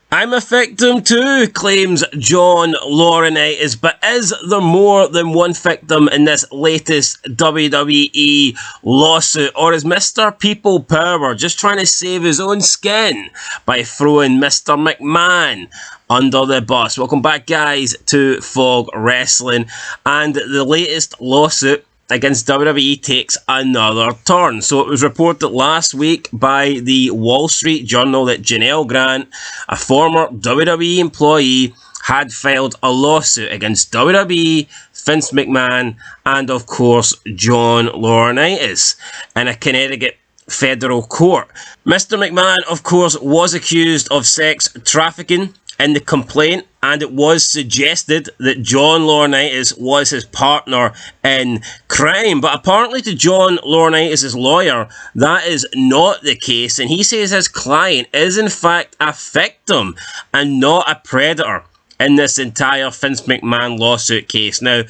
I'm a victim too, claims John Laurinaitis, but is there more than one victim in this latest WWE lawsuit, or is Mr. People Power just trying to save his own skin by throwing Mr. McMahon under the bus? Welcome back, guys, to Fog Wrestling, and the latest lawsuit against WWE takes another turn. So it was reported last week by the Wall Street Journal that JANEL Grant, a former WWE employee, had filed a lawsuit against WWE, Vince McMahon, and of course John Laurinaitis in a Connecticut federal court. Mr. McMahon, of course, was accused of sex trafficking in the complaint, and it was suggested that John Laurinaitis was his partner in crime. But apparently to John Laurinaitis' lawyer, that is not the case, and he says his client is in fact a victim and not a predator in this entire Vince McMahon lawsuit case. Now,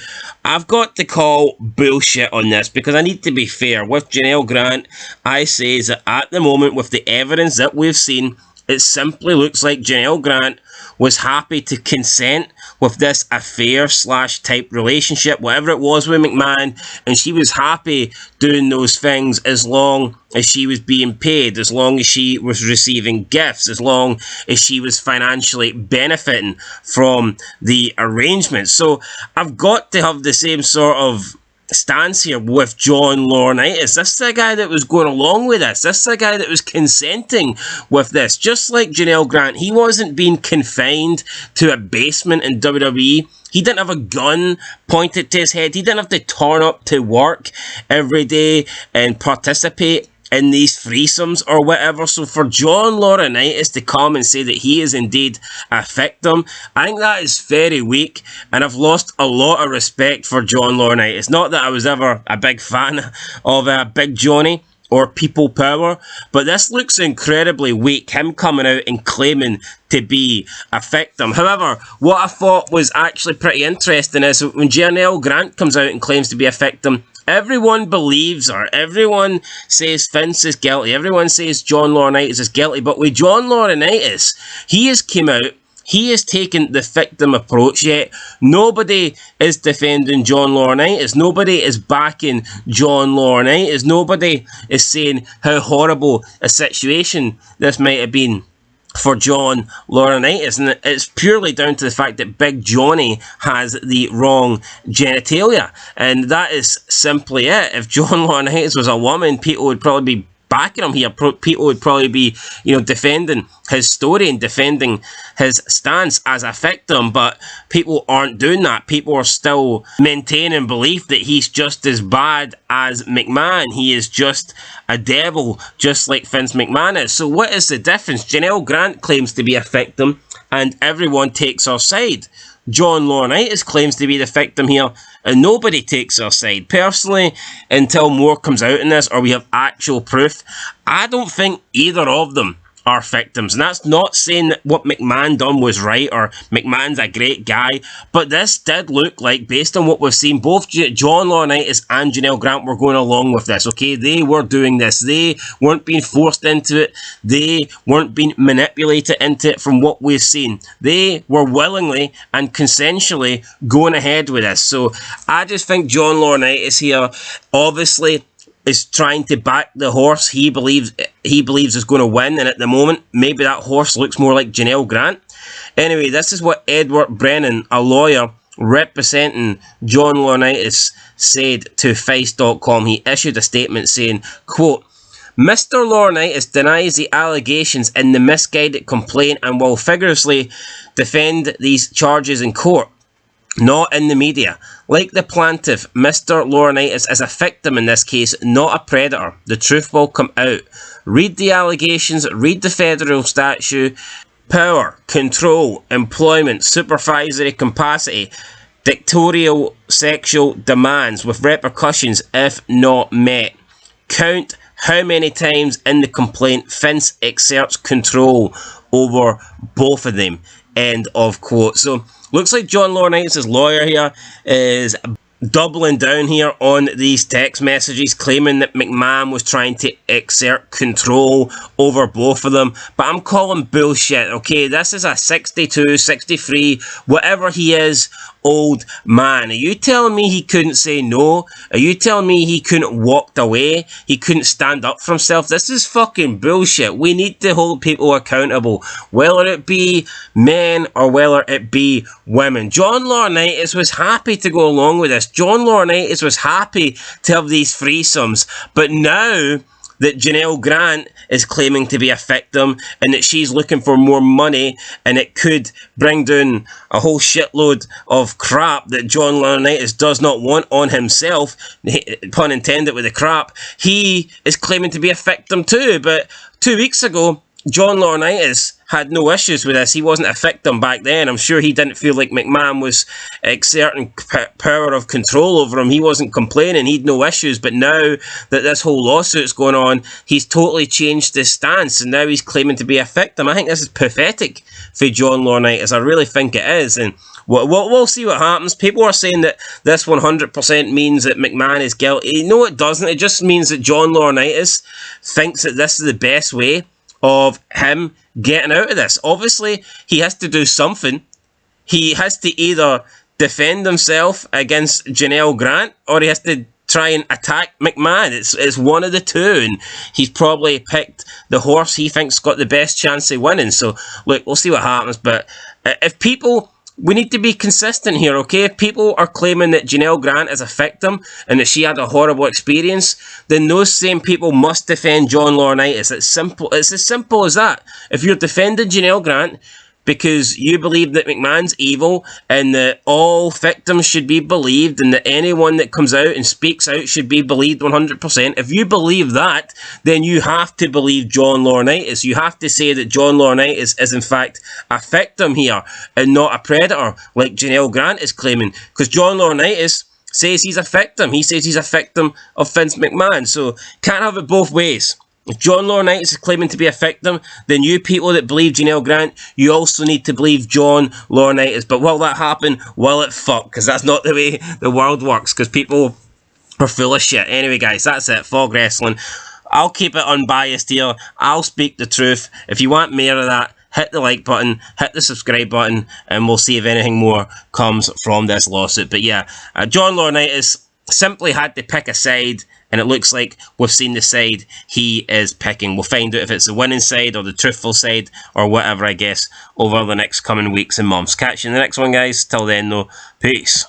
I've got to call bullshit on this because I need to be fair. With JANEL Grant, I say that at the moment, with the evidence that we've seen, it simply looks like JANEL Grant was happy to consent with this affair / type relationship, whatever it was with McMahon, and she was happy doing those things as long as she was being paid, as long as she was receiving gifts, as long as she was financially benefiting from the arrangement. So I've got to have the same sort of stance here with John Laurinaitis. This is the guy that was going along with this. This is the guy that was consenting with this. Just like JANEL Grant, he wasn't being confined to a basement in WWE. He didn't have a gun pointed to his head. He didn't have to turn up to work every day and participate in these threesomes or whatever. So for John Laurinaitis to come and say that he is indeed a victim, I think that is very weak, and I've lost a lot of respect for John Laurinaitis. Not that I was ever a big fan of Big Johnny or People Power, but this looks incredibly weak, him coming out and claiming to be a victim. However, what I thought was actually pretty interesting is when JANEL Grant comes out and claims to be a victim, everyone believes her. Everyone says Vince is guilty. Everyone says John Laurinaitis is guilty. But with John Laurinaitis, he has come out. He has taken the victim approach, yet nobody is defending John Laurinaitis. Nobody is backing John Laurinaitis. Nobody is saying how horrible a situation this might have been for John Laurinaitis, and it's purely down to the fact that Big Johnny has the wrong genitalia, and that is simply it. If John Laurinaitis was a woman, people would probably be backing him here. People would probably be, defending his story and defending his stance as a victim, but people aren't doing that. People are still maintaining belief that he's just as bad as McMahon. He is just a devil, just like Vince McMahon is. So what is the difference? JANEL Grant claims to be a victim, and everyone takes her side. John Laurinaitis claims to be the victim here, and nobody takes her side. Personally, until more comes out in this, or we have actual proof, I don't think either of them are victims. And that's not saying that what McMahon done was right, or McMahon's a great guy, but this did look like, based on what we've seen, both John Laurinaitis and JANEL Grant were going along with this, okay? They were doing this. They weren't being forced into it. They weren't being manipulated into it from what we've seen. They were willingly and consensually going ahead with this. So I just think John Laurinaitis here, obviously, is trying to back the horse he believes is going to win, and at the moment, maybe that horse looks more like JANEL Grant. Anyway, this is what Edward Brennan, a lawyer representing John Laurinaitis, said to Vice.com. He issued a statement saying, quote, Mr. Laurinaitis denies the allegations in the misguided complaint and will vigorously defend these charges in court, not in the media. Like the plaintiff, Mr. Laurinaitis is a victim in this case, not a predator. The truth will come out. Read the allegations, read the federal statute. Power, control, employment, supervisory capacity, dictatorial sexual demands with repercussions if not met. Count how many times in the complaint Vince exerts control over both of them. End of quote. So, looks like John Laurinaitis' lawyer here is doubling down here on these text messages, claiming that McMahon was trying to exert control over both of them. But I'm calling bullshit, okay? This is a 62, 63, whatever he is, old man. Are you telling me he couldn't say no? Are you telling me he couldn't walk away? He couldn't stand up for himself? This is fucking bullshit. We need to hold people accountable, whether it be men or whether it be women. John Laurinaitis was happy to go along with this. John Laurinaitis was happy to have these threesomes, but now that JANEL Grant is claiming to be a victim and that she's looking for more money and it could bring down a whole shitload of crap that John Laurinaitis does not want on himself, pun intended with the crap, he is claiming to be a victim too. But 2 weeks ago, John Laurinaitis had no issues with this. He wasn't a victim back then. I'm sure he didn't feel like McMahon was exerting power of control over him. He wasn't complaining. He'd no issues. But now that this whole lawsuit's going on, he's totally changed his stance, and now he's claiming to be a victim. I think this is pathetic for John Laurinaitis. I really think it is. And we'll see what happens. People are saying that this 100% means that McMahon is guilty. No, it doesn't. It just means that John Laurinaitis thinks that this is the best way of him getting out of this. Obviously, he has to do something. He has to either defend himself against JANEL Grant, or he has to try and attack McMahon. It's one of the two, and he's probably picked the horse he think's got the best chance of winning. So, look, we'll see what happens. But if people... We need to be consistent here, okay? If people are claiming that JANEL Grant is a victim and that she had a horrible experience, then those same people must defend John Laurinaitis. It's simple. It's as simple as that. If you're defending JANEL Grant because you believe that McMahon's evil and that all victims should be believed and that anyone that comes out and speaks out should be believed 100%, if you believe that, then you have to believe John Laurinaitis. You have to say that John Laurinaitis is in fact a victim here and not a predator like JANEL Grant is claiming, because John Laurinaitis says he's a victim. He says he's a victim of Vince McMahon, so can't have it both ways. If John Laurinaitis is claiming to be a victim, then you people that believe JANEL Grant, you also need to believe John Laurinaitis. But will that happen? Will it? Fuck, because that's not the way the world works, because people are full of shit. Anyway, guys, that's it. Fog Wrestling. I'll keep it unbiased here. I'll speak the truth. If you want more of that, hit the like button, hit the subscribe button, and we'll see if anything more comes from this lawsuit. But yeah, John Laurinaitis simply had to pick a side, and it looks like we've seen the side he is picking. We'll find out if it's the winning side or the truthful side or whatever, I guess, over the next coming weeks and months. Catch you in the next one, guys. Till then, though, peace.